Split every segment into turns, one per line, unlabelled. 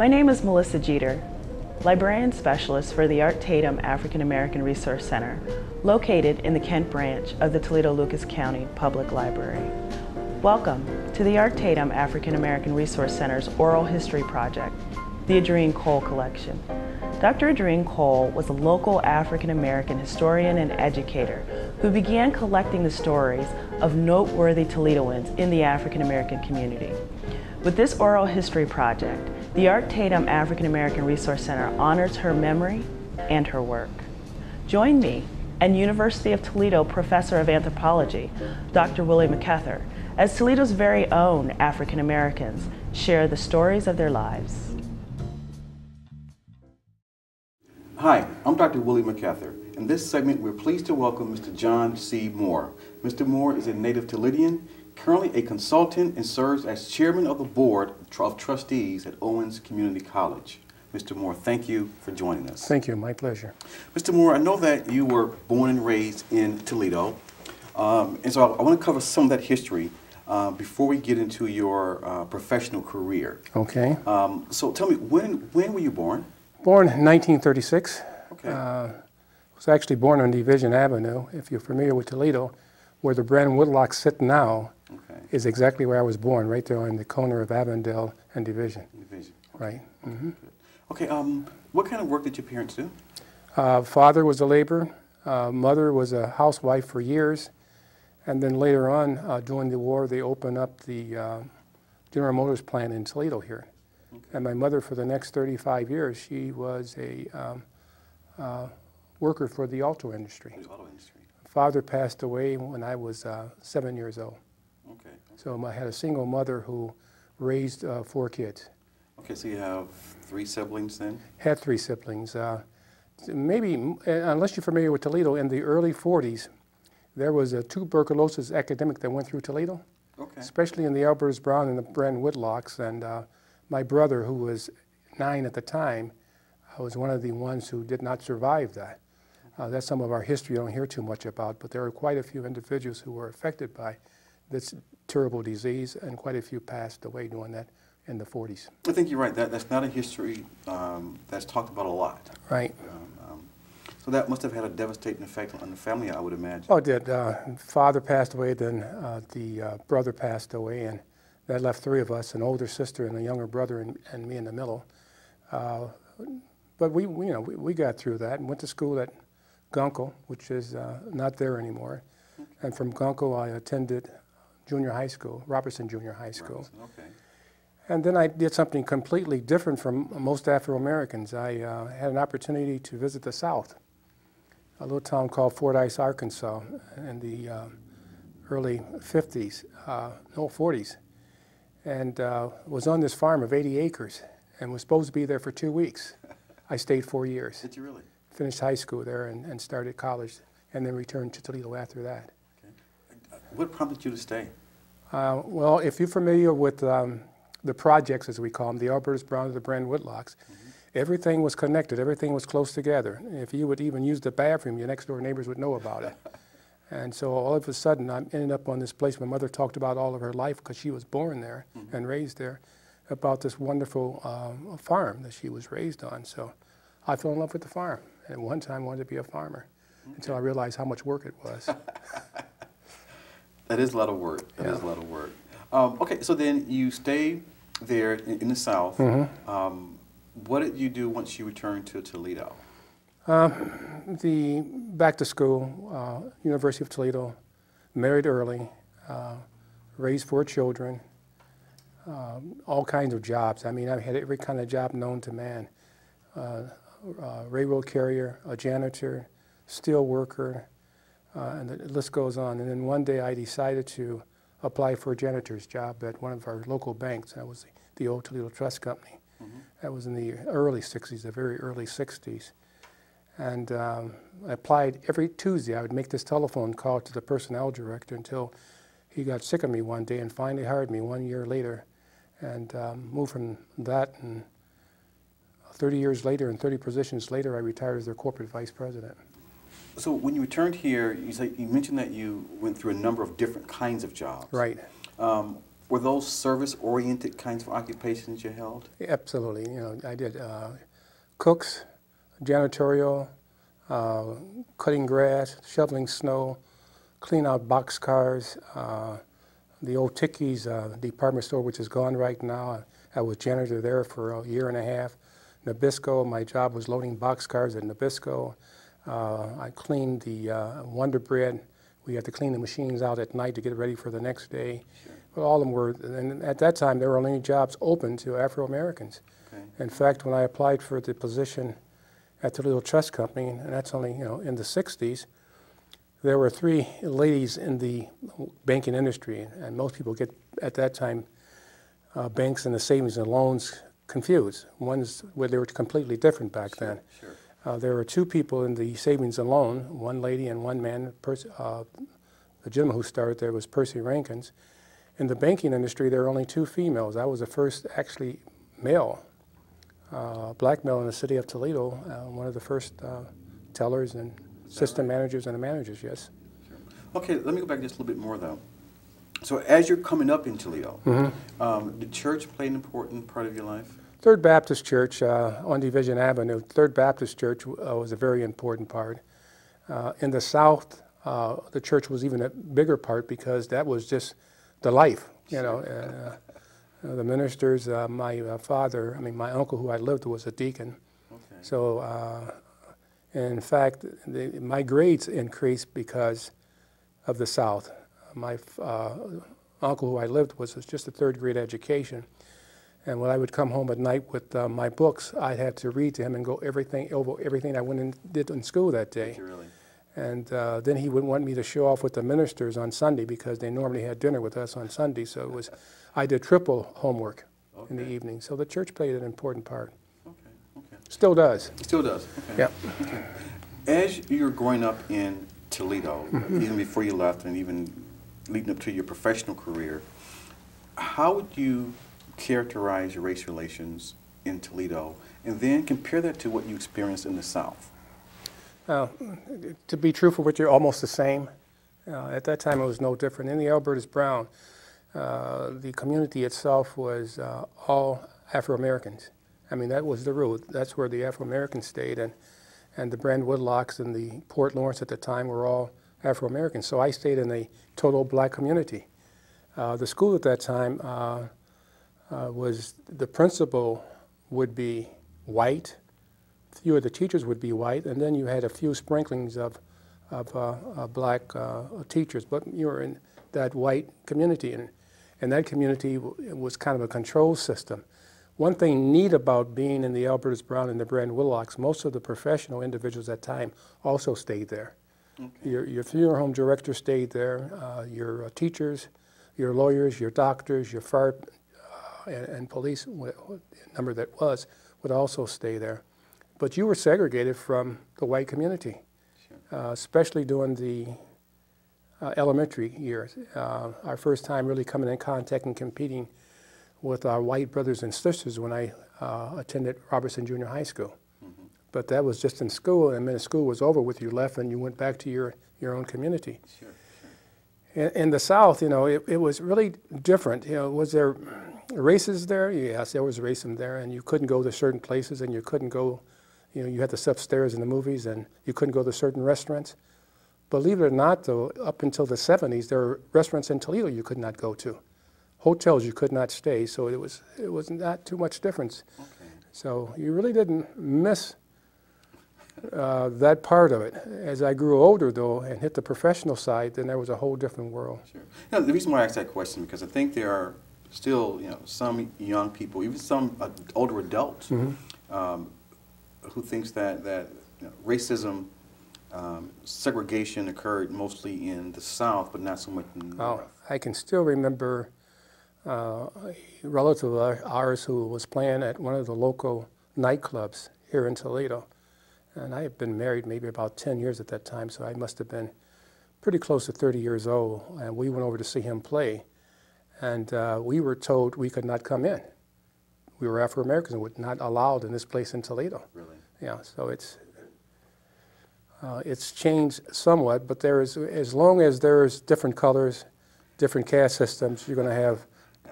name is Melissa Jeter, Librarian Specialist for the Art Tatum African American Resource Center, located in the Kent branch of the Toledo-Lucas County Public Library. Welcome to the Art Tatum African American Resource Center's Oral History Project, the Edrene Cole Collection. Dr. Edrene Cole was a local African American historian and educator who began collecting the stories of noteworthy Toledoans in the African American community. With this oral history project, the Art Tatum African American Resource Center honors her memory and her work. Join me and University of Toledo Professor of Anthropology, Dr. Willie McCathar, as Toledo's very own African Americans share the stories of their lives.
Hi, I'm Dr. Willie McCathar. In this segment, we're pleased to welcome Mr. John C. Moore. Mr. Moore is a native Toledoan, currently a consultant, and serves as chairman of the board of trustees at Owens Community College. Mr. Moore, thank you for joining us.
Thank you, my pleasure.
Mr. Moore, I know that you were born and raised in Toledo, and so I want to cover some of that history before we get into your professional career.
Okay.
So tell me, when were you born?
Born in 1936.
Okay.
Was actually born on Division Avenue. If you're familiar with Toledo, where the Brand Woodlocks sit now, okay, is exactly where I was born, right there on the corner of Avondale and Division.
Division. Okay.
Right. Mm-hmm.
Okay. What kind of work did your parents do?
Father was a laborer. Mother was a housewife for years, and then later on, during the war, they opened up the General Motors plant in Toledo here. Okay. And my mother, for the next 35 years, she was a worker for the auto industry.
The auto industry.
Father passed away when I was 7 years old.
Okay.
So I had a single mother who raised 4 kids.
Okay, so you have 3 siblings then?
Had 3 siblings. Maybe, unless you're familiar with Toledo, in the early 40s, there was a tuberculosis epidemic that went through Toledo.
Okay.
Especially in the Albers Brown and the Brand Woodlocks. And my brother, who was 9 at the time, was one of the ones who did not survive that. That's some of our history you don't hear too much about, but there are quite a few individuals who were affected by this terrible disease, and quite a few passed away doing that in the 40s.
I think you're right. That's not a history that's talked about a lot.
Right.
So that must have had a devastating effect on the family, I would imagine.
Oh, it did. Father passed away, then the brother passed away, and that left 3 of us, an older sister and a younger brother, and me in the middle. But we got through that and went to school at Gunkel, which is not there anymore. Okay. And from Gunkel, I attended junior high school, Robertson Junior High School.
Okay.
And then I did something completely different from most Afro-Americans. I had an opportunity to visit the South, a little town called Fordyce, Arkansas, in the early 50s, no, 40s. And was on this farm of 80 acres and was supposed to be there for 2 weeks. I stayed 4 years.
Did you really?
Finished high school there and started college, and then returned to Toledo after that.
Okay. What prompted you to stay?
Well, if you're familiar with the projects, as we call them, the Albers Brown, the Brand Woodlocks, everything was connected, everything was close together. If you would even use the bathroom, your next door neighbors would know about it. And so all of a sudden, I ended up on this place. My mother talked about all of her life, because she was born there and raised there, about this wonderful farm that she was raised on. So I fell in love with the farm, and at one time wanted to be a farmer, until I realized how much work it was.
That is a lot of work. That is a lot of work. Okay, so then you stay there in the South. What did you do once you returned to Toledo?
Back to school, University of Toledo, married early, raised 4 children, all kinds of jobs. I mean, I had every kind of job known to man. Railroad carrier, a janitor, steel worker, and the list goes on. And then one day I decided to apply for a janitor's job at one of our local banks. That was the old Toledo Trust Company. That was in the early 60s, the very early 60s. And I applied every Tuesday. I would make this telephone call to the personnel director until he got sick of me one day and finally hired me 1 year later, and moved from that. And 30 years later and 30 positions later, I retired as their corporate vice president.
So when you returned here, you mentioned that you went through a number of different kinds of jobs.
Right.
Were those service-oriented kinds of occupations you held?
Absolutely. You know, I did cooks, janitorial, cutting grass, shoveling snow, clean out boxcars, the old Ticky's department store, which is gone right now. I was janitor there for a year and a half. Nabisco, my job was loading boxcars at Nabisco. I cleaned the Wonder Bread. We had to clean the machines out at night to get ready for the next day.
Sure.
But all of them were, and at that time there were only jobs open to Afro-Americans.
Okay.
In fact, when I applied for the position at the Toledo Trust Company, and that's only, you know, in the 60s, there were 3 ladies in the banking industry, and most people get, at that time, banks and the savings and loans confused. One's where they were completely different back then.
Sure.
There were 2 people in the savings and loan, 1 lady and 1 man. The gentleman who started there was Percy Rankins. In the banking industry, there were only 2 females. I was the first actually male, black male in the city of Toledo, one of the first tellers and system managers and the managers, yes.
Sure. Okay, let me go back just a little bit more though. So as you're coming up in Toledo, did church play an important part of your life?
Third Baptist Church on Division Avenue, Third Baptist Church was a very important part. In the South, the church was even a bigger part because that was just the life, you know. The ministers, my father, I mean my uncle who I lived with was a deacon.
Okay.
So in fact, my grades increased because of the South. My uncle who I lived with was just a 3rd grade education. And when I would come home at night with my books, I'd have to read to him and go over everything I went and did in school that day.
Really?
And then he would want me to show off with the ministers on Sunday because they normally had dinner with us on Sunday. So it was, I did triple homework in the evening. So the church played an important part.
Okay, okay.
Still does.
Still does, okay.
Yeah.
Okay. As you're growing up in Toledo, even before you left and even leading up to your professional career, how would you characterize your race relations in Toledo and then compare that to what you experienced in the South?
To be truthful with you, almost the same. At that time, it was no different. In the Albertus Brown, the community itself was all Afro-Americans. I mean, that was the root. That's where the Afro-Americans stayed, and the Brand Woodlocks and the Port Lawrence at the time were all Afro-Americans. So I stayed in a total black community. The school at that time was, the principal would be white, few of the teachers would be white, and then you had a few sprinklings of black teachers, but you were in that white community, and that community was kind of a control system. One thing neat about being in the Albertus Brown and the Brand Woodlocks, most of the professional individuals at that time also stayed there. Okay. Your funeral home director stayed there, your teachers, your lawyers, your doctors, your fire and police, what number that was, would also stay there. But you were segregated from the white community, sure. Especially during the elementary years. Our first time really coming in contact and competing with our white brothers and sisters when I attended Robertson Junior High School. Mm-hmm. But that was just in school, and when school was over with, you left and you went back to your own community. Sure, sure. In the South, you know, it was really different. You know, was there races there? Yes, there was racism there, and you couldn't go to certain places, and you couldn't go, you know, you had to sit upstairs in the movies, and you couldn't go to certain restaurants. Believe it or not, though, up until the 70s, there were restaurants in Toledo you could not go to. Hotels you could not stay, so it was not too much difference. Okay. So you really didn't miss that part of it. As I grew older, though, and hit the professional side, then there was a whole different world. Sure.
Now, the reason why I asked that question, because I think there are still, you know, some young people, even some older adults, mm-hmm. Who thinks that you know, racism, segregation occurred mostly in the South, but not so much in the North.
I can still remember a relative of ours who was playing at one of the local nightclubs here in Toledo. And I had been married maybe about 10 years at that time, so I must have been pretty close to 30 years old. And we went over to see him play. And we were told we could not come in. We were Afro-Americans and were not allowed in this place in Toledo.
Really?
Yeah, so it's changed somewhat, but there is, as long as there's different colors, different caste systems, you're going to have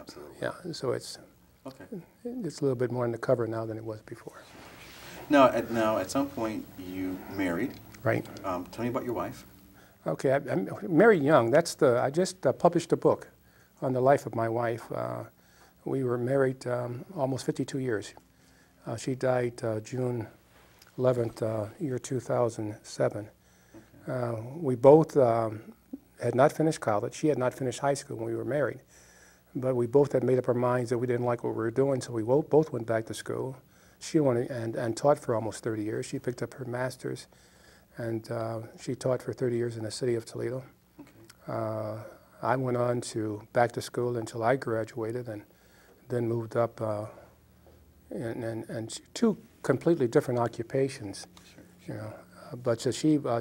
Absolutely.
Yeah, so it's
Okay.
it's a little bit more undercover now than it was before.
Now, at some point, you married.
Right.
Tell me about your wife.
Okay, I'm married young. I just published a book on the life of my wife. We were married almost 52 years. She died June 11th, year 2007. We both had not finished college. She had not finished high school when we were married. But we both had made up our minds that we didn't like what we were doing, so we both went back to school. She went and taught for almost 30 years. She picked up her master's, and she taught for 30 years in the city of Toledo. Okay. I went on back to school until I graduated, and then moved up and two completely different occupations. Sure. You know, but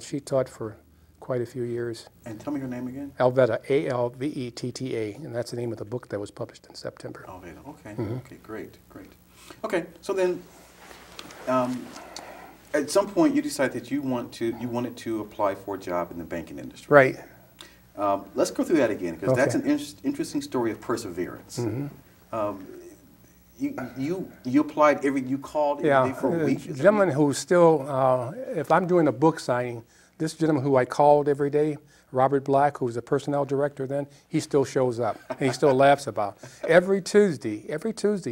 she taught for quite a few years.
And tell me her name again.
Alvetta, A-L-V-E-T-T-A, and that's the name of the book that was published in September.
Alvetta. Okay.
Mm-hmm.
Okay. Great. Great. Okay. So then, at some point, you decided that you wanted to apply for a job in the banking industry.
Right.
Let's go through that again, because
Okay.
that's an interesting story of perseverance.
Mm-hmm.
You applied you called every day for a week?
The gentleman who's still, if I'm doing a book signing, this gentleman who I called every day, Robert Black, who was the personnel director then, he still shows up, and he still laughs about it. Every Tuesday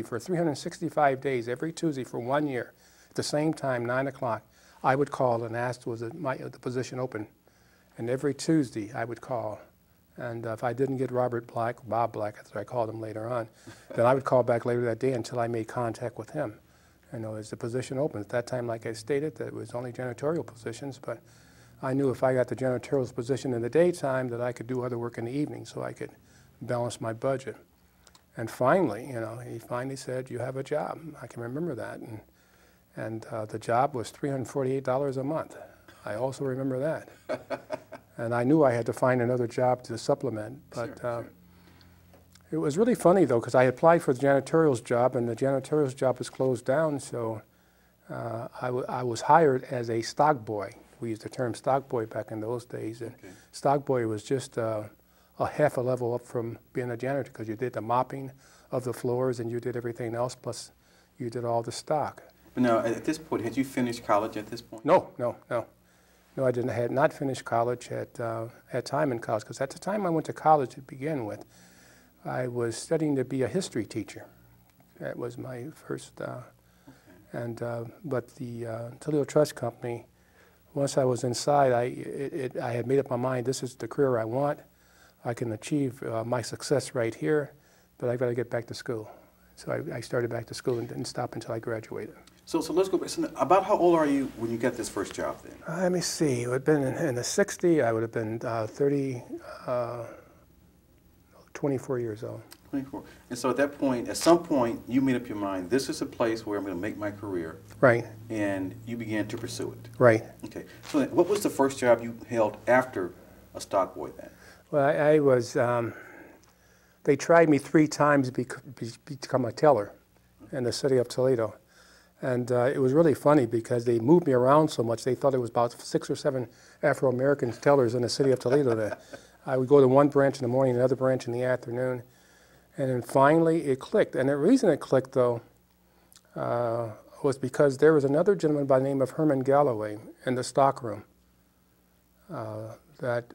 for 365 days, every Tuesday for 1 year, at the same time, 9 o'clock, I would call and ask, was the position open? And every Tuesday, I would call. And if I didn't get Robert Black, Bob Black, after I called him later on, then I would call back later that day until I made contact with him. You know, is the position open? At that time, like I stated, that it was only janitorial positions, but I knew if I got the janitorial position in the daytime that I could do other work in the evening so I could balance my budget. And finally, you know, he finally said, you have a job. I can remember that. And the job was $348 a month. I also remember that. And I knew I had to find another job to supplement. But
Sure.
It was really funny, though, because I applied for the janitorial's job, and the janitorial's job was closed down, so I was hired as a stock boy. We used the term stock boy back in those days. And
Okay.
stock boy was just a half a level up from being a janitor, because you did the mopping of the floors and you did everything else, plus you did all the stock.
But now, at this point, had you finished college at this point?
No, I didn't. I had not finished college, had time in college, because at the time I went to college to begin with, I was studying to be a history teacher. That was my first, but the Toledo Trust Company, once I was inside, I had made up my mind, this is the career I want. I can achieve my success right here, but I've got to get back to school. So I started back to school and didn't stop until I graduated.
So let's go back. So about how old are you when you got this first job then?
Let me see. It would have been in the 60s. I would have been 24 years old.
24. And so at some point, you made up your mind, this is a place where I'm going to make my career.
Right.
And you began to pursue it.
Right.
Okay. So then, what was the first job you held after a stock boy then?
Well, I was, they tried me 3 times to become a teller in the city of Toledo. And it was really funny because they moved me around so much, they thought it was about 6 or 7 Afro-American tellers in the city of Toledo there. I would go to one branch in the morning, another branch in the afternoon. And then finally it clicked. And the reason it clicked, though, was because there was another gentleman by the name of Herman Galloway in the stockroom that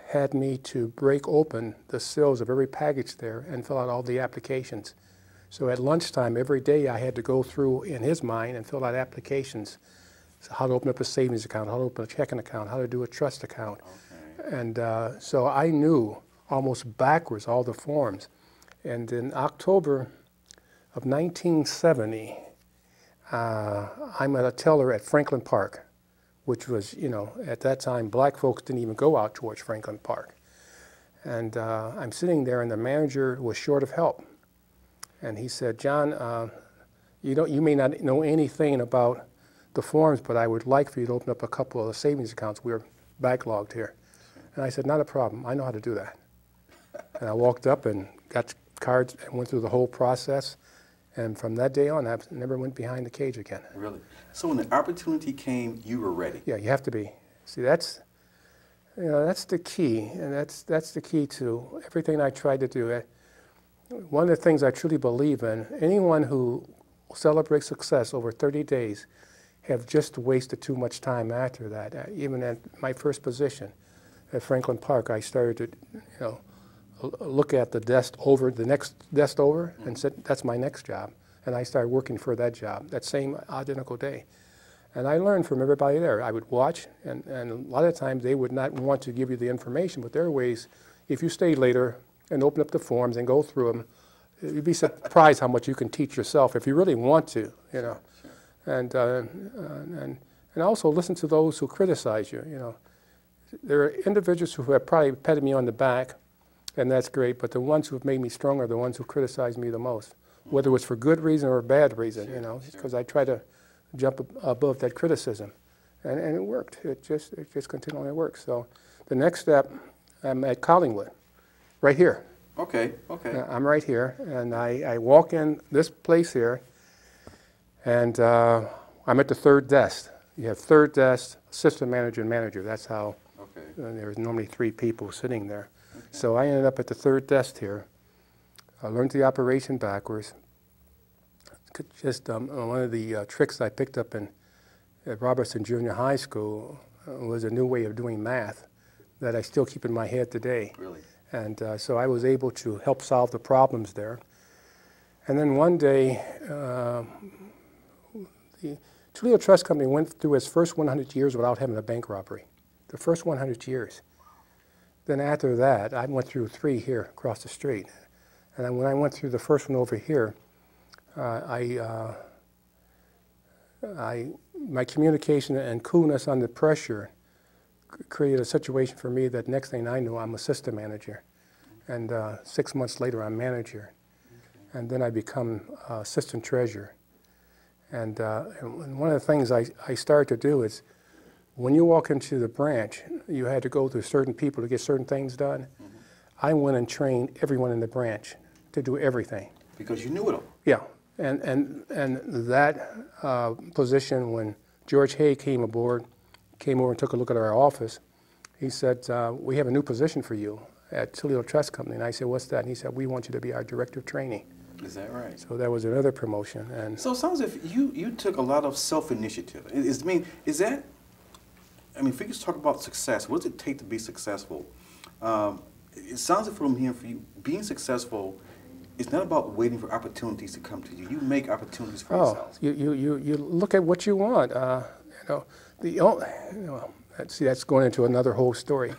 had me to break open the sills of every package there and fill out all the applications. So at lunchtime every day I had to go through, in his mind, and fill out applications. So how to open up a savings account, how to open a checking account, how to do a trust account. Okay. And so I knew almost backwards all the forms. And in October of 1970, I'm at a teller at Franklin Park, which was, you know, at that time, black folks didn't even go out towards Franklin Park. And I'm sitting there, and the manager was short of help. And he said, John, you may not know anything about the forms, but I would like for you to open up a couple of the savings accounts. We're backlogged here. And I said, not a problem. I know how to do that. And I walked up and got cards and went through the whole process. And from that day on, I never went behind the cage again.
Really? So when the opportunity came, you were ready?
Yeah, you have to be. See, that's the key. And that's the key to everything I tried to do. one of the things I truly believe in, anyone who celebrates success over 30 days have just wasted too much time after that. Even at my first position at Franklin Park, I started to, look at the desk over, the next desk over, and said, that's my next job. And I started working for that job, that same identical day. And I learned from everybody there. I would watch, and a lot of times they would not want to give you the information, but there are ways, if you stay later and open up the forms and go through them, you'd be surprised how much you can teach yourself if you really want to, And also listen to those who criticize you, There are individuals who have probably patted me on the back, and that's great, but the ones who have made me stronger are the ones who criticize me the most, whether it was for good reason or a bad reason, because I try to jump above that criticism. And it worked. It just continually works. So the next step, I'm at Collingwood, right here.
Okay.
I'm right here, and I walk in this place here, and I'm at the third desk. You have third desk, assistant manager, and manager. That's how.
Okay.
There's normally 3 people sitting there. Okay. So I ended up at the third desk here. I learned the operation backwards. Just one of the tricks I picked up at Robertson Junior High School was a new way of doing math that I still keep in my head today.
Really?
And so I was able to help solve the problems there. And then one day, the Toledo Trust Company went through its first 100 years without having a bank robbery. The first 100 years. Then after that, I went through 3 here across the street. And then when I went through the first one over here, my communication and coolness under pressure created a situation for me that next thing I knew, I'm assistant manager. And 6 months later, I'm manager. Okay. And then I become assistant treasurer. And one of the things I started to do is, when you walk into the branch, you had to go through certain people to get certain things done. Mm-hmm. I went and trained everyone in the branch to do everything.
Because you knew it all.
Yeah. And that position, when George Hay came over and took a look at our office, he said, we have a new position for you at Toledo Trust Company. And I said, what's that? And he said, we want you to be our director of training.
Is that right?
So that was another promotion. And
so it sounds as if you took a lot of self-initiative. If we could talk about success, what does it take to be successful? It sounds like from here, for you, being successful, it's not about waiting for opportunities to come to you. You make opportunities for yourself.
You look at what you want. See, that's going into another whole story.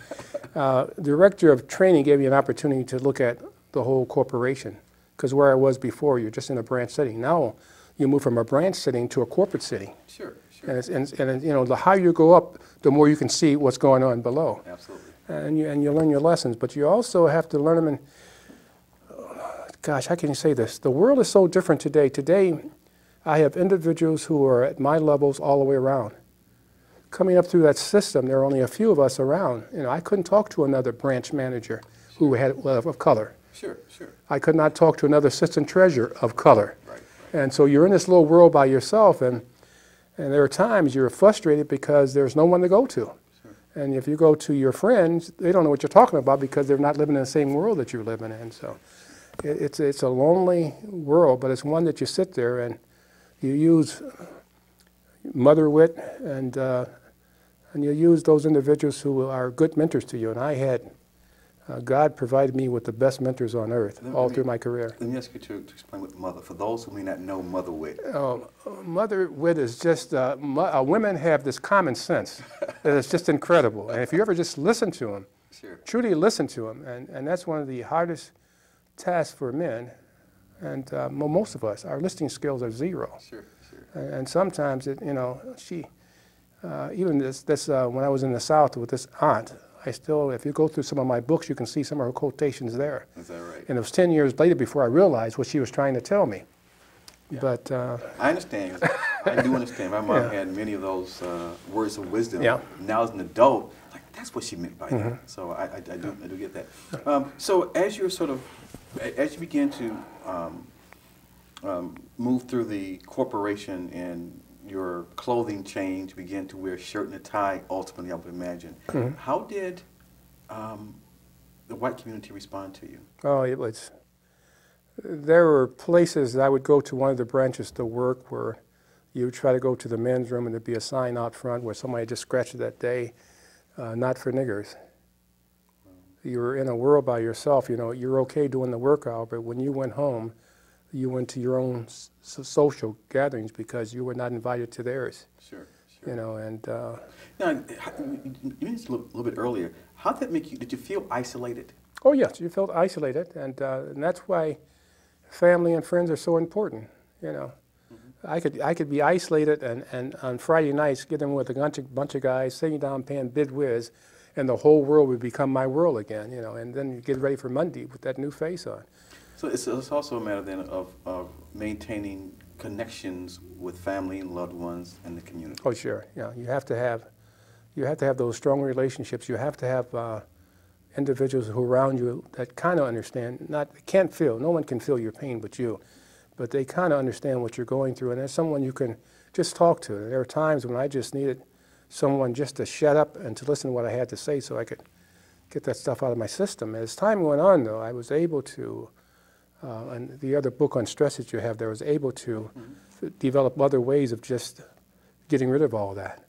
The director of training gave me an opportunity to look at the whole corporation, because where I was before, you're just in a branch setting. Now, you move from a branch setting to a corporate setting.
Sure.
And the higher you go up, the more you can see what's going on below.
Absolutely.
And you learn your lessons, but you also have to learn them in. Gosh, how can you say this? The world is so different today. Today, I have individuals who are at my levels all the way around. Coming up through that system, there are only a few of us around. I couldn't talk to another branch manager who had of color.
Sure.
I could not talk to another assistant treasurer of color.
Right.
And so you're in this little world by yourself, and there are times you're frustrated because there's no one to go to. Sure. And if you go to your friends, they don't know what you're talking about because they're not living in the same world that you're living in. So it's a lonely world, but it's one that you sit there and you use mother wit, and you use those individuals who are good mentors to you. And I had, God provided me with the best mentors on earth through my career.
Let me ask you to explain what mother, for those who may not know mother wit.
Mother wit is just, women have this common sense that is just incredible. And if you ever just listen to them, truly listen to them, and that's one of the hardest tasks for men, and most of us, our listening skills are 0.
Sure.
And sometimes, even this when I was in the South with this aunt, I still, if you go through some of my books, you can see some of her quotations there.
Is that right?
And it was 10 years later before I realized what she was trying to tell me. Yeah. But
I understand. I do understand. My mom had many of those words of wisdom.
Yeah.
Now as an adult, like that's what she meant by that. So I do get that. So as you begin to move through the corporation and your clothing change, begin to wear a shirt and a tie, ultimately, I would imagine. How did the white community respond to you?
Oh, it was There were places that I would go to one of the branches to work where you would try to go to the men's room and there'd be a sign out front where somebody just scratched it that day, not for niggers. You were in a world by yourself. You know, you're okay doing the workout, but when you went home, you went to your own social gatherings because you were not invited to theirs.
Sure.
You know, and
now, you mentioned a little bit earlier. How did that make you? Did you feel isolated?
oh yes, you felt isolated, and that's why family and friends are so important. You know, I could be isolated and on Friday nights get in with a bunch of guys sitting down playing bid whiz, and the whole world would become my world again. You know, and then you get ready for Monday with that new face on.
So it's also a matter then of maintaining connections with family and loved ones and the community.
Oh sure, yeah. You have to have those strong relationships. You have to have individuals who are around you that kind of understand. Can't feel. No one can feel your pain but you, but they kind of understand what you're going through, and there's someone you can just talk to. There are times when I just needed someone just to shut up and to listen to what I had to say, so I could get that stuff out of my system. As time went on, though, I was able to. And the other book on stress that you have there was able to develop other ways of just getting rid of all that,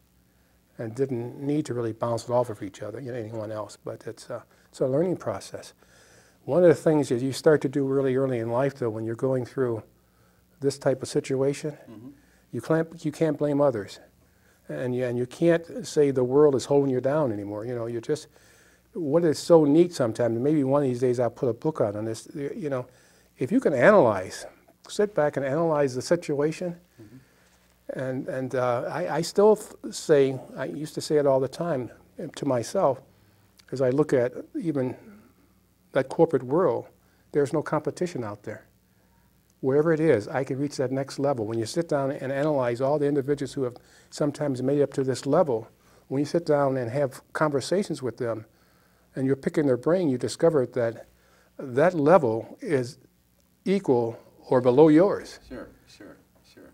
and didn't need to really bounce it off of each other, you know, anyone else. But it's a learning process. One of the things that you start to do really early in life, though, when you're going through this type of situation, you can't blame others, and you can't say the world is holding you down anymore. You know, you just what is so neat sometimes. And maybe one of these days I'll put a book out on this. You know. If you can sit back and analyze the situation, and I still say, I used to say it all the time to myself, as I look at even that corporate world, there's no competition out there. Wherever it is, I can reach that next level. When you sit down and analyze all the individuals who have sometimes made it up to this level, when you sit down and have conversations with them, and you're picking their brain, you discover that that level is equal or below yours.
Sure.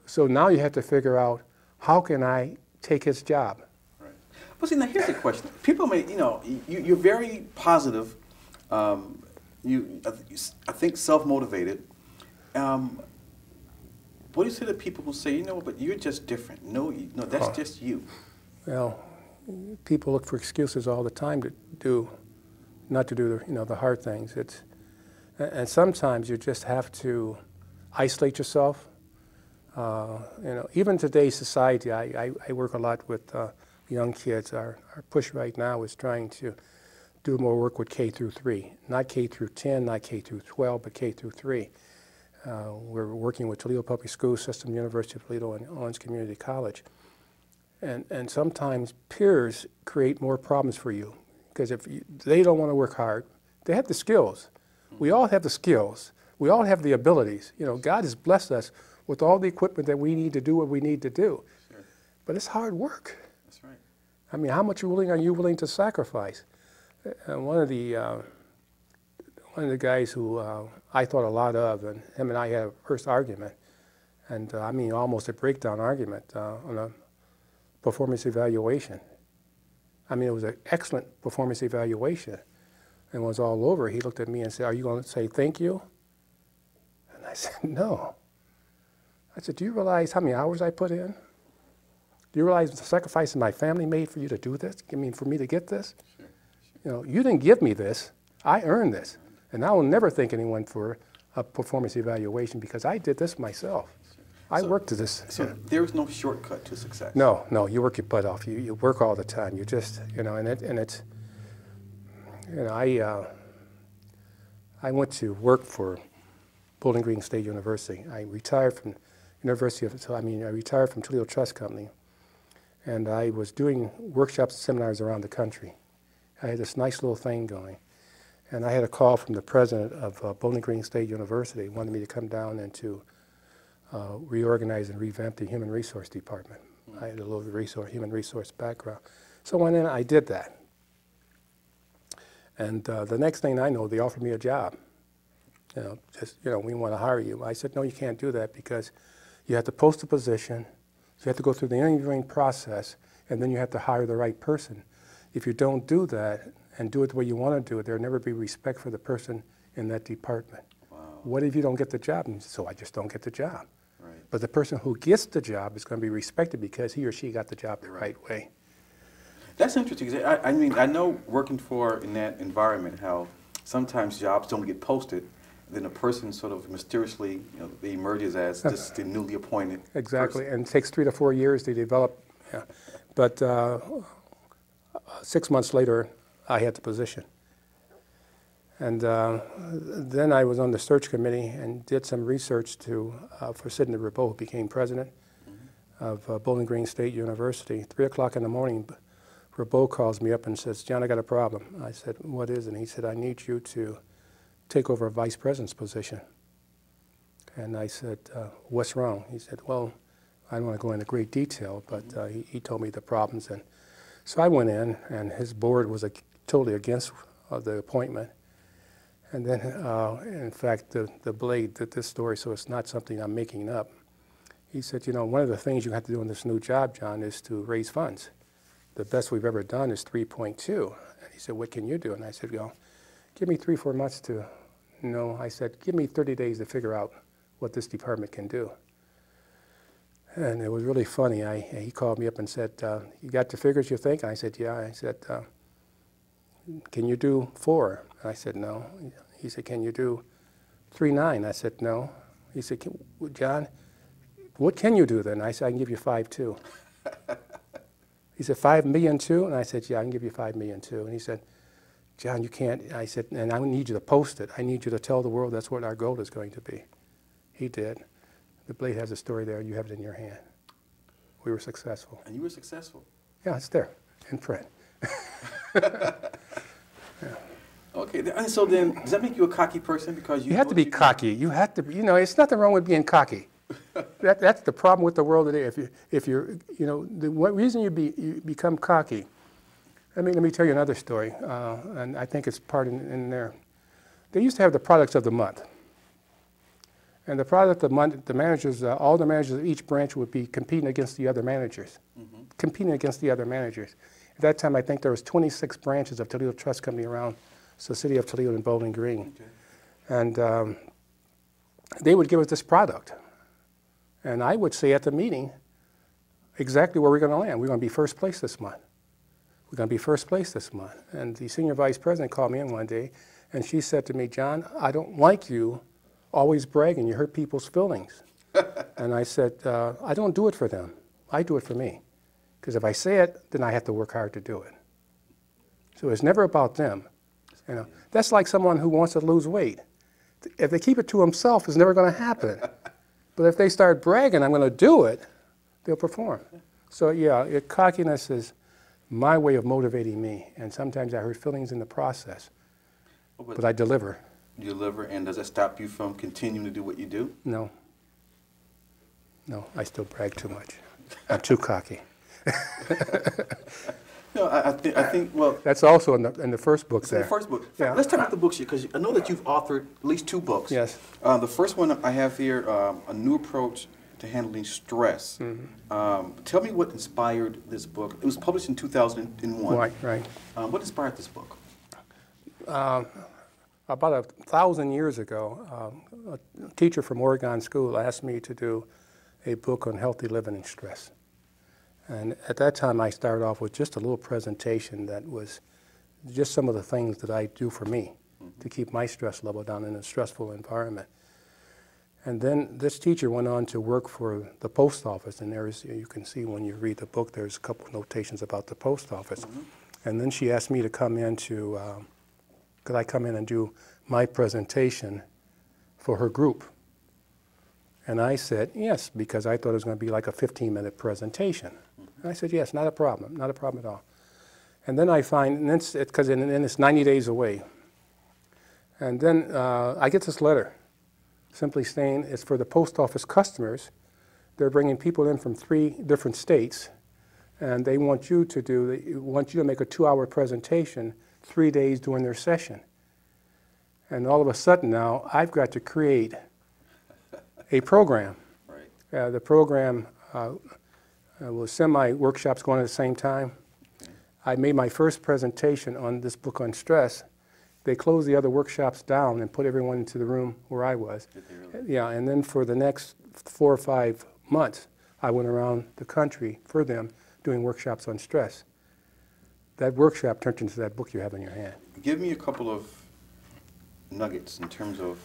So now you have to figure out, how can I take his job?
Right. Well, see, now here's the question. People may, you know, you're very positive. I think self-motivated. What do you say to people who say, you know, but you're just different? No, that's just you.
Well, people look for excuses all the time not to do the hard things. And sometimes you just have to isolate yourself. You know, even today's society, I work a lot with young kids. Our push right now is trying to do more work with K through 3, not K through 10, not K through 12, but K through 3. We're working with Toledo Public School System, University of Toledo, and Owens Community College. And sometimes peers create more problems for you, because if they don't want to work hard, they have the skills. We all have the skills. We all have the abilities. You know, God has blessed us with all the equipment that we need to do what we need to do.
Sure.
But it's hard work.
That's right.
I mean, how much are you willing to sacrifice? One of the guys who I thought a lot of, and him and I had a first argument, and I mean almost a breakdown argument on a performance evaluation. I mean, it was an excellent performance evaluation. And when it was all over, he looked at me and said, "Are you going to say thank you?" And I said, "No." I said, "Do you realize how many hours I put in? Do you realize the sacrifice my family made for you to do this? I mean, for me to get this?
Sure.
You know, you didn't give me this. I earned this. And I will never thank anyone for a performance evaluation, because I did this myself. I worked to this."
So there is no shortcut to success.
No, you work your butt off. You work all the time. You just, you know, and it's, you know, I went to work for Bowling Green State University. I retired from I retired from Toledo Trust Company, and I was doing workshops and seminars around the country. I had this nice little thing going, and I had a call from the president of Bowling Green State University. He wanted me to come down and to reorganize and revamp the human resource department. I had a little human resource background. So I went in, I did that. And the next thing I know, they offered me a job. You know, we want to hire you. I said, "No, you can't do that, because you have to post a position, you have to go through the interviewing process, and then you have to hire the right person. If you don't do that and do it the way you want to do it, there'll never be respect for the person in that department."
Wow.
What if you don't get the job? And so I just don't get the job.
Right.
But the person who gets the job is going to be respected because he or she got the job the right way.
That's interesting. 'Cause I mean, I know working in that environment how sometimes jobs don't get posted, then a person sort of mysteriously, they emerges as just the newly appointed
Exactly,
person.
and it takes 3 to 4 years to develop. Yeah. But 6 months later, I had the position. And then I was on the search committee and did some research for Sidney Rabot, who became president of Bowling Green State University. 3 o'clock in the morning, Rabot calls me up and says, "John, I got a problem." I said, "What is it?" And he said, "I need you to take over a vice president's position." And I said, "What's wrong?" He said, "Well, I don't want to go into great detail, but he told me the problems." And so I went in, and his board was totally against the appointment. And then, in fact, the Blade did this story, so it's not something I'm making up. He said, "One of the things you have to do in this new job, John, is to raise funds. The best we've ever done is 3.2. And he said, "What can you do?" And I said, "Give me 3-4 months to know." I said, "Give me 30 days to figure out what this department can do." And it was really funny. He called me up and said, "You got the figures you think?" And I said, "Yeah." I said, "Can you do 4?" And I said, "No." He said, "Can you do 3.9?" I said, "No." He said, "John, what can you do then?" I said, "I can give you 5.2." He said, $5 million too? And I said, "Yeah, I can give you $5 million too." And he said, "John, you can't." I said, "And I need you to post it. I need you to tell the world that's what our goal is going to be." He did. The Blade has a story there. You have it in your hand. We were successful.
And you were successful.
Yeah, it's there in print. Yeah.
Okay, and so then, does that make you a cocky person? Because
you have to be cocky. You have to, it's nothing wrong with being cocky. That's the problem with the world today. If you're, the reason you become cocky. Let me tell you another story, and I think it's part in there. They used to have the products of the month, and the product of the month, the managers, all the managers of each branch would be competing against the other managers, competing against the other managers. At that time, I think there was 26 branches of Toledo Trust Company around the city of Toledo and Bowling Green, and they would give us this product. And I would say at the meeting exactly where we're going to land. We're going to be first place this month. We're going to be first place this month. And the senior vice president called me in one day, and she said to me, "John, I don't like you always bragging. You hurt people's feelings." And I said, "I don't do it for them. I do it for me. Because if I say it, then I have to work hard to do it." So it's never about them. That's like someone who wants to lose weight. If they keep it to themselves, it's never going to happen. But if they start bragging, "I'm going to do it," they'll perform. So yeah, cockiness is my way of motivating me. And sometimes I hurt feelings in the process. But I deliver.
You deliver, and does that stop you from continuing to do what you do?
No. No, I still brag too much. I'm too cocky.
No, I think, well...
That's also in the first book there.
In the first book.
Yeah.
Let's talk about the books here, because I know that you've authored at least 2 books.
Yes.
The first one I have here, A New Approach to Handling Stress. Tell me what inspired this book. It was published in 2001.
Right.
What inspired this book?
About 1,000 years ago, a teacher from Oregon School asked me to do a book on healthy living and stress. And at that time, I started off with just a little presentation that was just some of the things that I do for me to keep my stress level down in a stressful environment. And then this teacher went on to work for the post office, and there's, you can see when you read the book, there's a couple of notations about the post office. And then she asked me to come in could I come in and do my presentation for her group? And I said yes, because I thought it was going to be like a 15-minute presentation. And I said yes, not a problem at all. And then I find, and it's 90 days away. And then I get this letter simply saying it's for the post office customers. They're bringing people in from 3 different states, and they want you to make a 2-hour presentation 3 days during their session. And all of a sudden now, I've got to create a program.
Right.
The program will send my workshops going at the same time. I made my first presentation on this book on stress they closed the other workshops down and put everyone into the room where I was.
Really?
Yeah, and then for the next 4 or 5 months, I went around the country for them doing workshops on stress. That workshop turned into that book you have in your hand.
Give me a couple of nuggets in terms of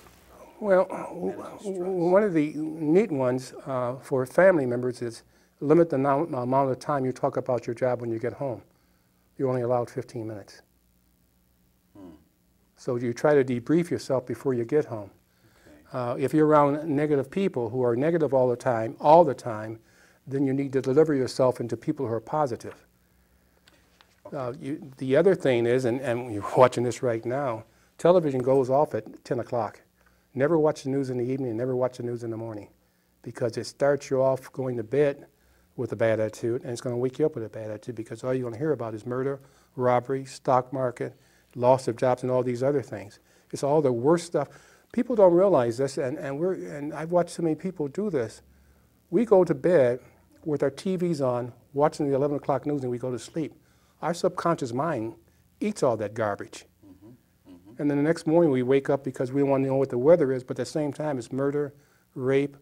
Well,
managing stress.
one of the neat ones for family members is limit the amount of time you talk about your job when you get home. You're only allowed 15 minutes. So you try to debrief yourself before you get home.
Okay.
If you're around negative people who are negative all the time, then you need to deliver yourself into people who are positive. The other thing is, and you're watching this right now, television goes off at 10 o'clock. Never watch the news in the evening, never watch the news in the morning, because it starts you off going to bed with a bad attitude, and it's going to wake you up with a bad attitude, because all you're going to hear about is murder, robbery, stock market, loss of jobs, and all these other things. It's all the worst stuff. People don't realize this, and I've watched so many people do this. We go to bed with our TVs on, watching the 11 o'clock news, and we go to sleep. Our subconscious mind eats all that garbage. And then the next morning we wake up because we want to know what the weather is, but at the same time it's murder, rape,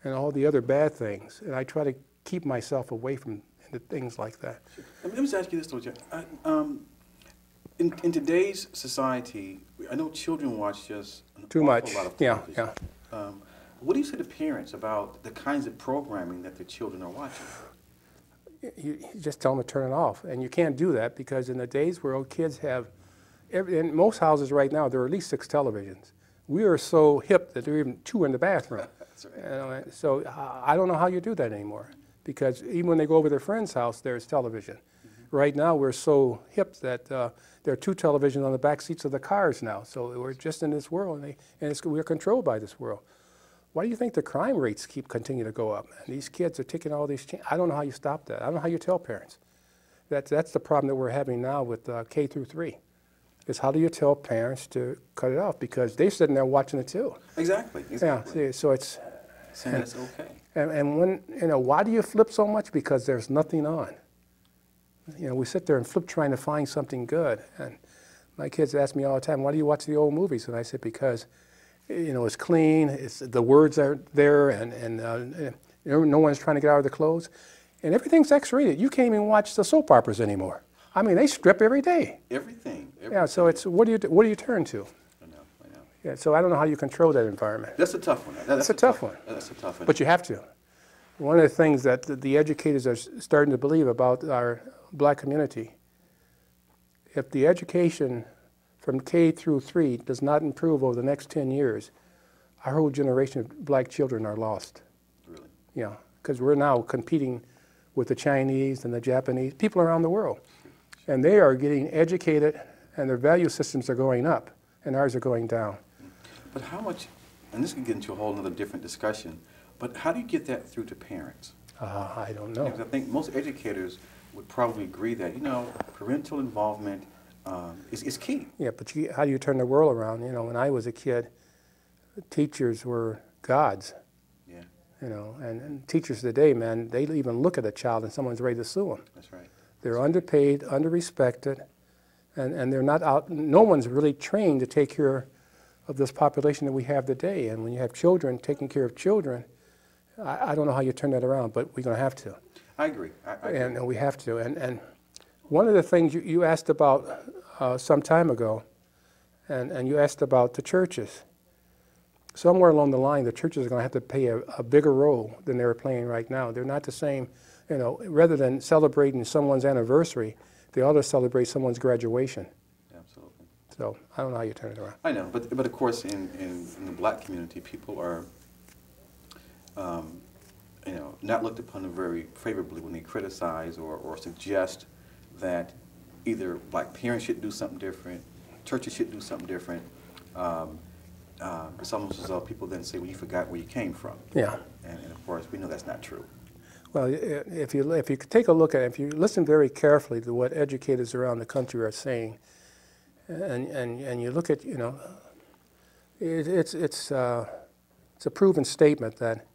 and all the other bad things. And I try to keep myself away from things like that.
Sure. Let me just ask you this, though, Jack. In today's society, I know children watch just
Too much.
Lot of
Yeah,
television.
yeah.
What do you say to parents about the kinds of programming that their children are watching?
You just tell them to turn it off. And you can't do that because in the days where kids have, in most houses right now, there are at least 6 televisions. We are so hip that there are even 2 in the bathroom.
That's right.
So I don't know how you do that anymore, because even when they go over to their friend's house, there's television. Right now, we're so hip that there are 2 televisions on the back seats of the cars now. So we're just in this world, and we're controlled by this world. Why do you think the crime rates continue to go up? And these kids are taking all these chances. I don't know how you stop that. I don't know how you tell parents. That's the problem that we're having now with K through 3. Is how do you tell parents to cut it off? Because they're sitting there watching it too.
Exactly.
Yeah. See, so it's
saying it's okay.
And when why do you flip so much? Because there's nothing on. We sit there and flip trying to find something good. And my kids ask me all the time, why do you watch the old movies? And I said, because it's clean, the words are there, and no one's trying to get out of their clothes. And everything's X-rated. You can't even watch the soap operas anymore. I mean, they strip every day.
Everything.
Yeah, so it's, what do you turn to?
I know.
Yeah, so I don't know how you control that environment.
That's a tough one.
That's a tough one.
That's a tough one.
But you have to. One of the things that the educators are starting to believe about our black community, if the education from K through 3 does not improve over the next 10 years, our whole generation of black children are lost.
Really?
Yeah, because we're now competing with the Chinese and the Japanese, people around the world. And they are getting educated, and their value systems are going up, and ours are going down.
But how much, and this can get into a whole other different discussion, but how do you get that through to parents?
I don't know.
Because I think most educators would probably agree that, parental involvement is key.
Yeah, but how do you turn the world around? When I was a kid, teachers were gods.
Yeah.
And teachers today, man, they even look at a child and someone's ready to sue them.
That's right.
They're underpaid, underrespected, and they're not out. No one's really trained to take care of this population that we have today. And when you have children, taking care of children, I don't know how you turn that around, but we're going to have to.
I agree. I agree.
And we have to. And one of the things you asked about some time ago, and you asked about the churches. Somewhere along the line, the churches are going to have to play a bigger role than they're playing right now. They're not the same. Rather than celebrating someone's anniversary, they ought to celebrate someone's graduation.
Absolutely.
So I don't know how you turn it around.
I know, but of course, in the black community, people are, not looked upon very favorably when they criticize or suggest that either black parents should do something different, churches should do something different. It's almost as though people then say, well, you forgot where you came from.
Yeah.
And of course, we know that's not true.
Well, if you take a look at it, if you listen very carefully to what educators around the country are saying, and you look at, it's a proven statement that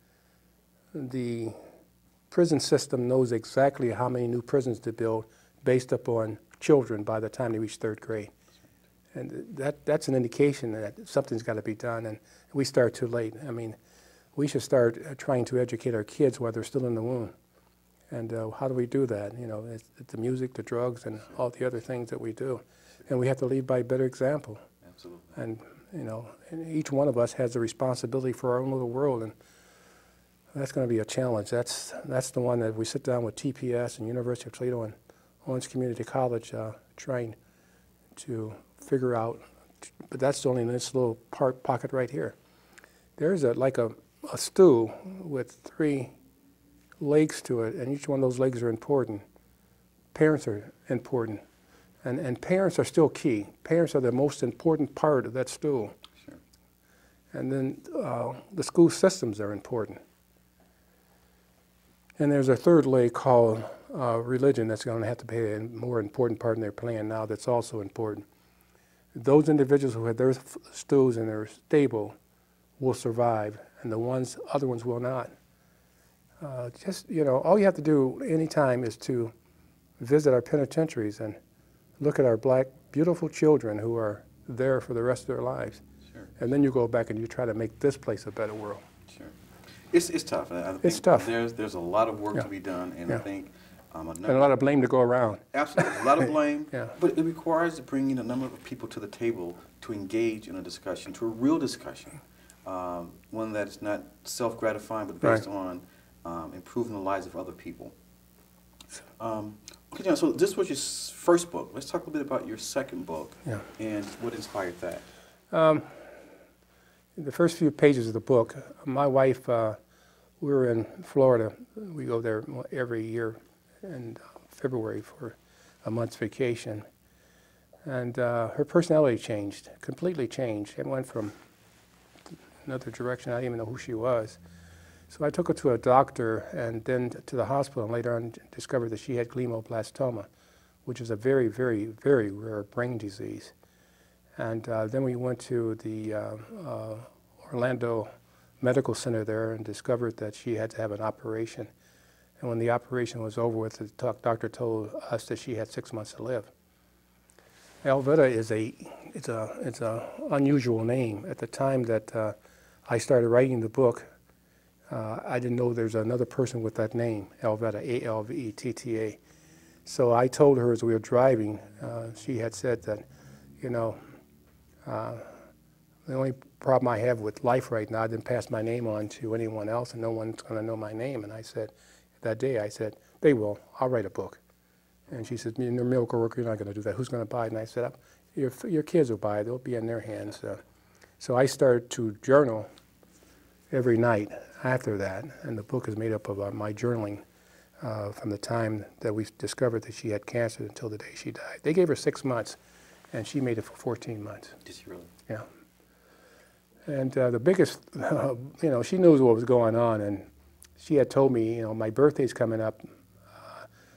the prison system knows exactly how many new prisons to build based upon children by the time they reach 3rd grade. And that's an indication that something's got to be done, and we start too late. I mean, we should start trying to educate our kids while they're still in the womb. And how do we do that? You know, it's the music, the drugs, and all the other things that we do. And we have to lead by a better example.
Absolutely.
And, you know, and each one of us has a responsibility for our own little world, and that's going to be a challenge. That's the one that we sit down with TPS and University of Toledo and Owens Community College trying to figure out, but that's only in this little pocket right here. There's like a stew with 3 legs to it, and each one of those legs are important. Parents are important, and parents are still key. Parents are the most important part of that stew.
Sure.
And then the school systems are important. And there's a 3rd leg called religion that's going to have to play a more important part in their plan now that's also important. Those individuals who have their stews and they're stable will survive, and the other ones will not. Just, you know, all you have to do anytime is to visit our penitentiaries and look at our black, beautiful children who are there for the rest of their lives.
Sure.
And then you go back and you try to make this place a better world.
Sure. It's tough. I think
it's tough.
There's a lot of work
Yeah.
to be done, and
Yeah.
I think
And a lot of blame to go around.
absolutely a lot of blame.
Yeah.
But it requires bringing a number of people to the table to engage in a discussion, to a real discussion, one that is not self-gratifying, but based on improving the lives of other people. Okay, John, so this was your first book. Let's talk a little bit about your second book and what inspired that.
The first few pages of the book, my wife, we were in Florida. We go there every year in February for a month's vacation. And her personality changed, completely changed. It went from another direction. I didn't even know who she was. So I took her to a doctor and then to the hospital, and later on discovered that she had glioblastoma, which is a very, very, very rare brain disease. And then we went to the Orlando Medical Center there and discovered that she had to have an operation. And when the operation was over with, the doctor told us that she had 6 months to live. Alveda is it's a unusual name. At the time that I started writing the book, I didn't know there's another person with that name, Alveda, A-L-V-E-T-T-A. So I told her as we were driving, she had said that, you know, the only problem I have with life right now, I didn't pass my name on to anyone else, and no one's going to know my name. And I said, that day, I said, they will. I'll write a book. And she said, you're a miracle worker, you're not going to do that. Who's going to buy it? And I said, your kids will buy it. They'll be in their hands. So I started to journal every night after that, and the book is made up of my journaling from the time that we discovered that she had cancer until the day she died. They gave her 6 months, and she made it for 14 months.
Did she really?
Yeah. And the biggest, you know, she knew what was going on, and she had told me, you know, my birthday's coming up,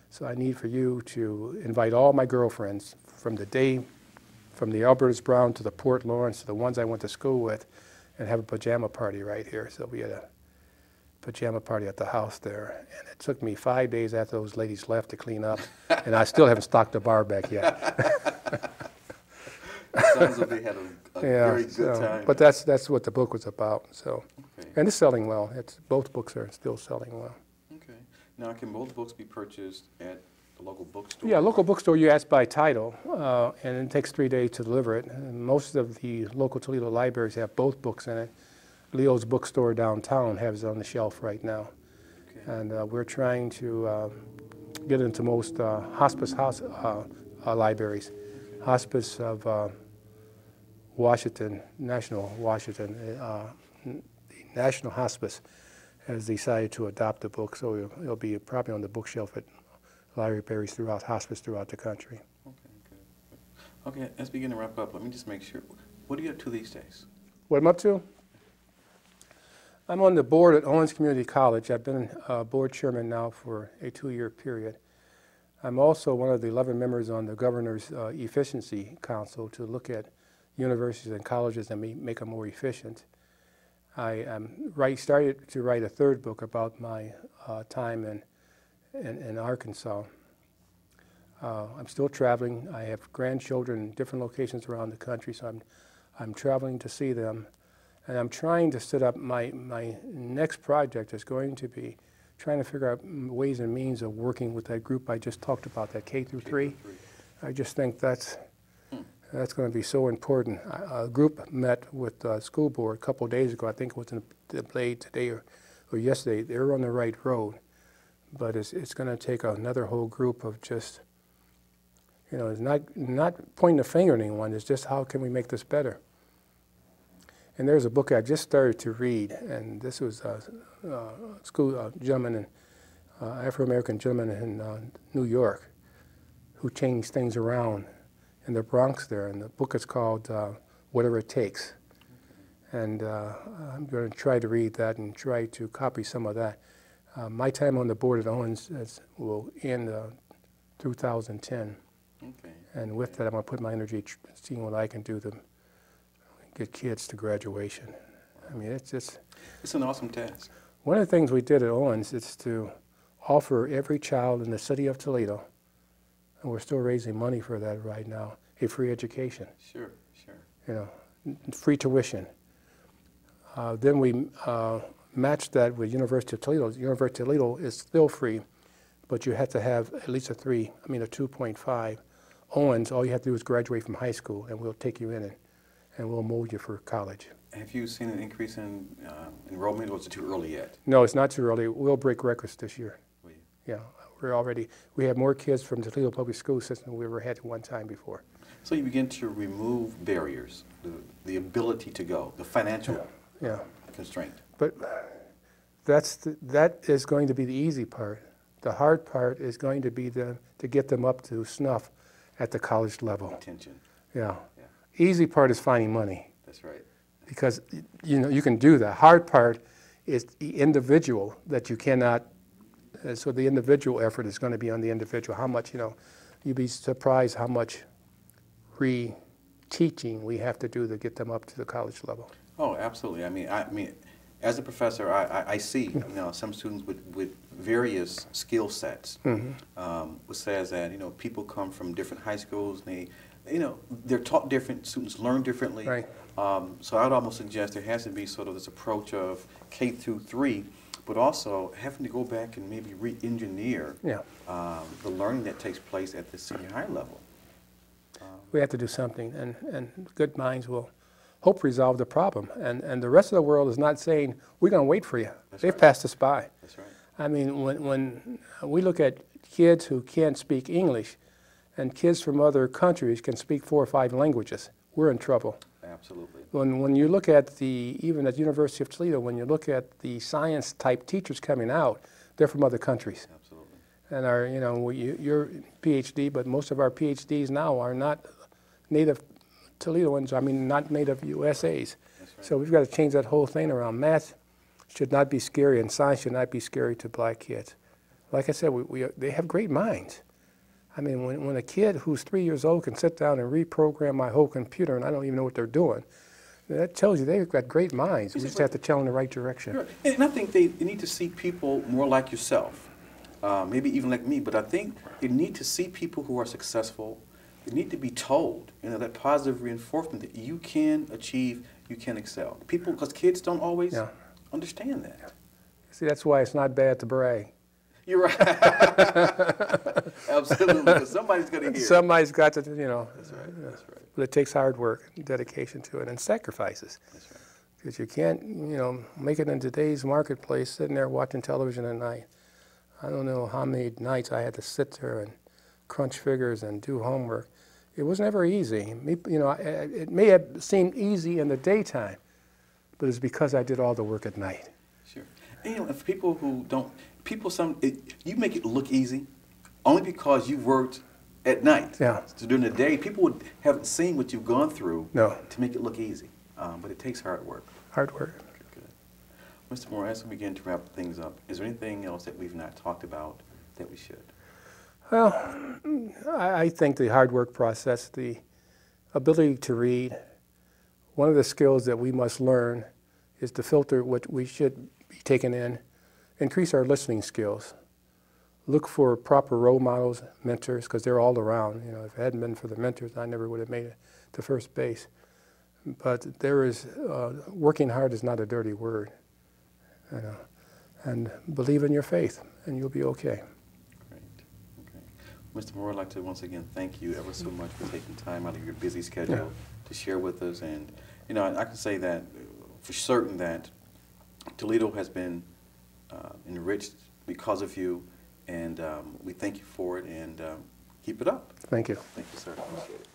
so I need for you to invite all my girlfriends from the Albertus Brown to the Port Lawrence to the ones I went to school with, and have a pajama party right here. So we had a pajama party at the house there, and it took me 5 days after those ladies left to clean up, and I still haven't stocked the bar back yet.
Sounds like they had a very good time.
But that's what the book was about. So,
Okay.
and it's selling well. Both books are still selling well.
Okay. Now, can both books be purchased at the local bookstore?
Yeah, local bookstore, you ask by title, and it takes 3 days to deliver it. And most of the local Toledo libraries have both books in it. Leo's bookstore downtown has it on the shelf right now.
Okay.
And we're trying to get into most hospice libraries. Hospice of Washington, National Washington, the National Hospice has decided to adopt the book, so it'll be probably on the bookshelf at libraries throughout hospice throughout the country.
Okay, good. Okay, as we begin to wrap up, let me just make sure. What are you up to these days?
What I'm up to? I'm on the board at Owens Community College. I've been board chairman now for a 2-year period. I'm also one of the 11 members on the Governor's Efficiency Council to look at universities and colleges and make them more efficient. I started to write a 3rd book about my time in Arkansas. I'm still traveling. I have grandchildren in different locations around the country, so I'm traveling to see them. And I'm trying to set up my next project is going to be trying to figure out ways and means of working with that group I just talked about, that K through 3. I just think that's going to be so important. A group met with the school board a couple of days ago. I think it was in the Blade today or yesterday. They're on the right road, but it's going to take another whole group of just, it's not pointing the finger at anyone. It's just how can we make this better. And there's a book I just started to read, and this was a Afro-American gentleman in New York who changed things around in the Bronx there, and the book is called Whatever It Takes. And I'm going to try to read that and try to copy some of that. My time on the board at Owens will end 2010.
Okay.
And with that, I'm going to put my energy seeing what I can do to get kids to graduation. I mean, it's
an awesome task.
One of the things we did at Owens is to offer every child in the city of Toledo, and we're still raising money for that right now, a free education.
Sure.
Free tuition. Then we matched that with University of Toledo. University of Toledo is still free, but you have to have at least a 2.5. Owens, all you have to do is graduate from high school, and we'll take you in and we'll mold you for college.
Have you seen an increase in enrollment, or is it too early yet?
No, it's not too early. We'll break records this year.
Will you?
Yeah, we have more kids from the Toledo Public School System than we ever had at one time before.
So you begin to remove barriers, the ability to go, the financial constraint.
But that is going to be the easy part. The hard part is going to be to get them up to snuff at the college level.
Attention.
Yeah. Easy part is finding money.
That's right.
Because you can do that. Hard part is the individual that you cannot. So the individual effort is going to be on the individual. How much you'd be surprised how much re-teaching we have to do to get them up to the college level.
Oh, absolutely. I mean, as a professor, I see some students with various skill sets. Which says that people come from different high schools. And they're taught different. Students learn differently.
Right.
So I'd almost suggest there has to be sort of this approach of K through 3, but also having to go back and maybe re-engineer the learning that takes place at the senior high level.
We have to do something, and good minds will hope resolve the problem. And the rest of the world is not saying, we're going to wait for you. They've passed us by.
That's right.
I mean, when we look at kids who can't speak English, and kids from other countries can speak 4 or 5 languages, we're in trouble.
Absolutely.
When you look at even at University of Toledo, when you look at the science-type teachers coming out, they're from other countries.
Absolutely.
And you're PhD, but most of our PhDs now are not native Toledoans, not native USAs.
That's right.
So we've got to change that whole thing around. Math should not be scary, and science should not be scary to black kids. Like I said, they have great minds. I mean, when a kid who's 3 years old can sit down and reprogram my whole computer, and I don't even know what they're doing, that tells you they've got great minds. We just have to tell them in the right direction.
Sure. And I think they need to see people more like yourself, maybe even like me, but I think they need to see people who are successful. They need to be told, that positive reinforcement that you can achieve, you can excel. People, because kids don't always understand that.
See, that's why it's not bad to brag.
You're right. Absolutely, because somebody's going to hear.
Somebody's got to,
That's right. That's right.
But it takes hard work, dedication to it, and sacrifices.
That's right.
Because you can't, make it in today's marketplace sitting there watching television at night. I don't know how many nights I had to sit there and crunch figures and do homework. It was never easy. It may have seemed easy in the daytime, but it's because I did all the work at night.
Sure. And if people who don't, you make it look easy only because you worked at night.
Yeah.
So during the day, people haven't seen what you've gone through to make it look easy. But it takes hard work.
Hard work.
Good. Mr. Moore, as we begin to wrap things up, is there anything else that we've not talked about that we should?
Well, I think the hard work process, the ability to read, one of the skills that we must learn is to filter what we should be taking in, increase our listening skills. look for proper role models, mentors, because they're all around. You know, if it hadn't been for the mentors, I never would have made it to first base. But there is, working hard is not a dirty word. You know, and believe in your faith, and you'll be okay.
Great. Okay. Mr. Moore, I'd like to once again thank you ever so much for taking time out of your busy schedule to share with us. And, you know, I can say that for certain that Toledo has been enriched because of you, and we thank you for it, and keep it up.
Thank you.
Thank you, sir. Appreciate it.